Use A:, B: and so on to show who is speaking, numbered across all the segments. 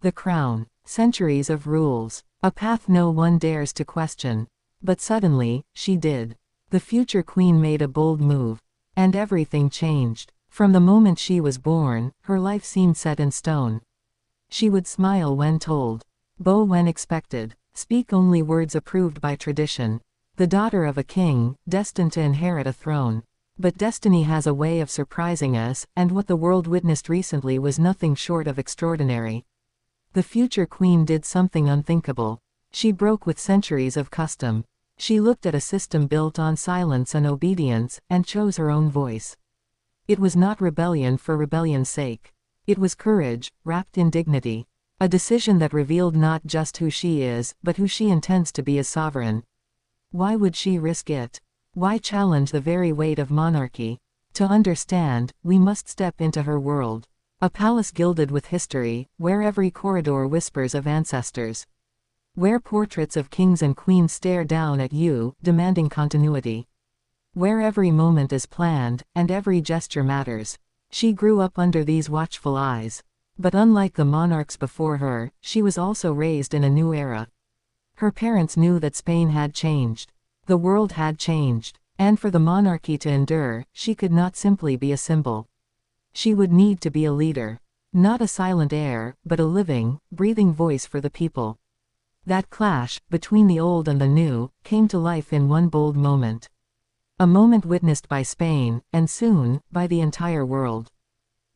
A: The crown. Centuries of rules. A path no one dares to question. But suddenly, she did. The future queen made a bold move. And everything changed. From the moment she was born, her life seemed set in stone. She would smile when told. Bow when expected. Speak only words approved by tradition. The daughter of a king, destined to inherit a throne. But destiny has a way of surprising us, and what the world witnessed recently was nothing short of extraordinary. The future queen did something unthinkable. She broke with centuries of custom. She looked at a system built on silence and obedience, and chose her own voice. It was not rebellion for rebellion's sake. It was courage, wrapped in dignity. A decision that revealed not just who she is, but who she intends to be as sovereign. Why would she risk it? Why challenge the very weight of monarchy? To understand, we must step into her world. A palace gilded with history, where every corridor whispers of ancestors. Where portraits of kings and queens stare down at you, demanding continuity. Where every moment is planned, and every gesture matters. She grew up under these watchful eyes. But unlike the monarchs before her, she was also raised in a new era. Her parents knew that Spain had changed. The world had changed. And for the monarchy to endure, she could not simply be a symbol. She would need to be a leader. Not a silent heir, but a living, breathing voice for the people. That clash, between the old and the new, came to life in one bold moment. A moment witnessed by Spain, and soon, by the entire world.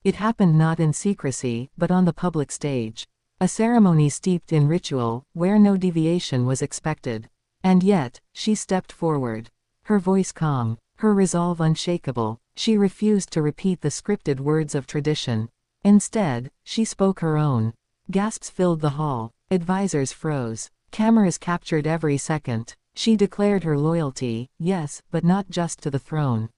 A: It happened not in secrecy, but on the public stage. A ceremony steeped in ritual, where no deviation was expected. And yet, she stepped forward. Her voice calm, her resolve unshakable. She refused to repeat the scripted words of tradition. Instead, she spoke her own. Gasps filled the hall. Advisors froze. Cameras captured every second. She declared her loyalty, yes, but not just to the throne.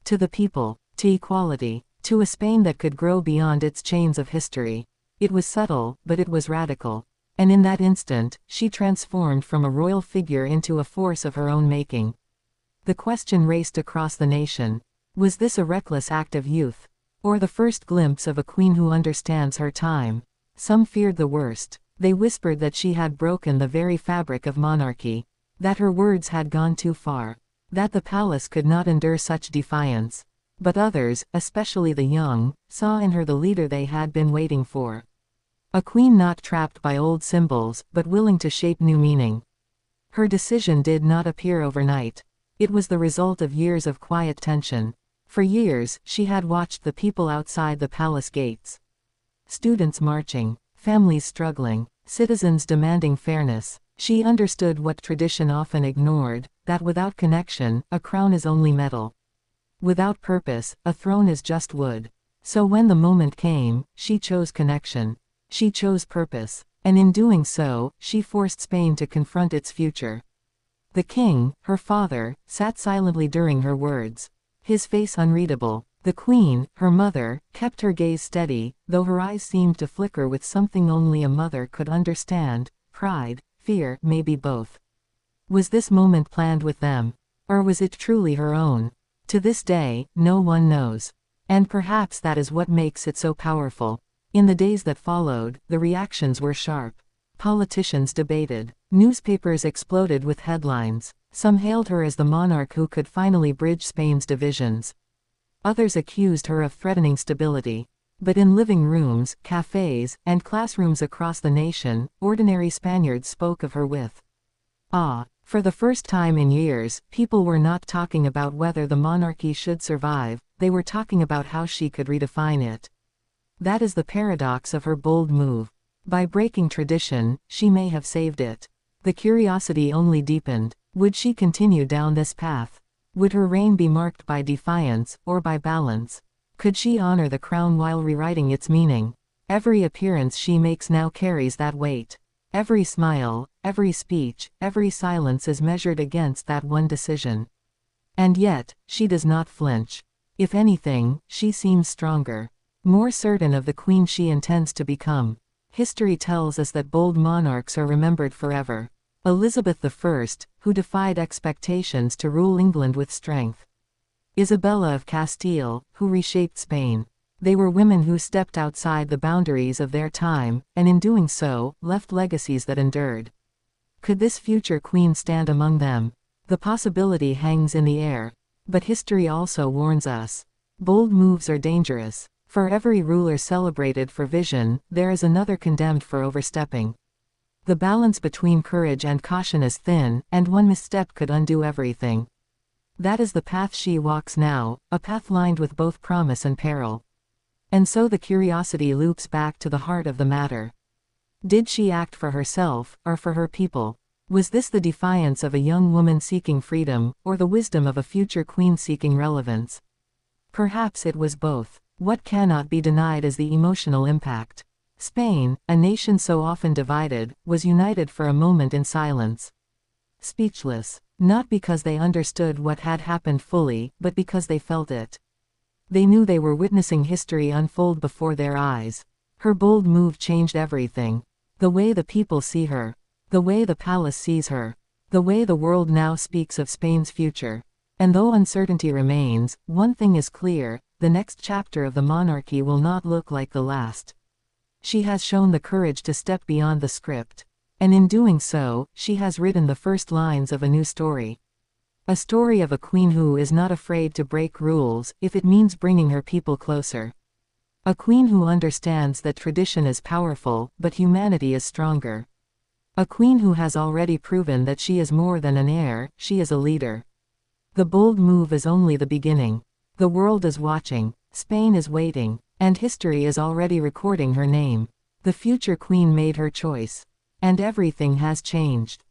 A: To the people, to equality, to a Spain that could grow beyond its chains of history. It was subtle, but it was radical. And in that instant, she transformed from a royal figure into a force of her own making. The question raced across the nation. Was this a reckless act of youth? Or the first glimpse of a queen who understands her time? Some feared the worst. They whispered that she had broken the very fabric of monarchy. That her words had gone too far. That the palace could not endure such defiance. But others, especially the young, saw in her the leader they had been waiting for. A queen not trapped by old symbols, but willing to shape new meaning. Her decision did not appear overnight. It was the result of years of quiet tension. For years, she had watched the people outside the palace gates. Students marching, families struggling, citizens demanding fairness. She understood what tradition often ignored, that without connection, a crown is only metal. Without purpose, a throne is just wood. So when the moment came, she chose connection. She chose purpose. And in doing so, she forced Spain to confront its future. The king, her father, sat silently during her words. His face unreadable. The queen, her mother, kept her gaze steady, though her eyes seemed to flicker with something only a mother could understand, pride, fear, maybe both. Was this moment planned with them? Or was it truly her own? To this day, no one knows. And perhaps that is what makes it so powerful. In the days that followed, the reactions were sharp. Politicians debated. Newspapers exploded with headlines. Some hailed her as the monarch who could finally bridge Spain's divisions. Others accused her of threatening stability. But in living rooms, cafes, and classrooms across the nation, ordinary Spaniards spoke of her with awe. For the first time in years, people were not talking about whether the monarchy should survive, they were talking about how she could redefine it. That is the paradox of her bold move. By breaking tradition, she may have saved it. The curiosity only deepened. Would she continue down this path? Would her reign be marked by defiance, or by balance? Could she honor the crown while rewriting its meaning? Every appearance she makes now carries that weight. Every smile, every speech, every silence is measured against that one decision. And yet, she does not flinch. If anything, she seems stronger. More certain of the queen she intends to become. History tells us that bold monarchs are remembered forever. Elizabeth I, who defied expectations to rule England with strength. Isabella of Castile, who reshaped Spain. They were women who stepped outside the boundaries of their time, and in doing so, left legacies that endured. Could this future queen stand among them? The possibility hangs in the air. But history also warns us. Bold moves are dangerous. For every ruler celebrated for vision, there is another condemned for overstepping. The balance between courage and caution is thin, and one misstep could undo everything. That is the path she walks now, a path lined with both promise and peril. And so the curiosity loops back to the heart of the matter. Did she act for herself, or for her people? Was this the defiance of a young woman seeking freedom, or the wisdom of a future queen seeking relevance? Perhaps it was both. What cannot be denied is the emotional impact. Spain, a nation so often divided, was united for a moment in silence. Speechless. Not because they understood what had happened fully, but because they felt it. They knew they were witnessing history unfold before their eyes. Her bold move changed everything. The way the people see her. The way the palace sees her. The way the world now speaks of Spain's future. And though uncertainty remains, one thing is clear, the next chapter of the monarchy will not look like the last. She has shown the courage to step beyond the script. And in doing so, she has written the first lines of a new story. A story of a queen who is not afraid to break rules, if it means bringing her people closer. A queen who understands that tradition is powerful, but humanity is stronger. A queen who has already proven that she is more than an heir, she is a leader. The bold move is only the beginning. The world is watching, Spain is waiting, and history is already recording her name. The future queen made her choice. And everything has changed.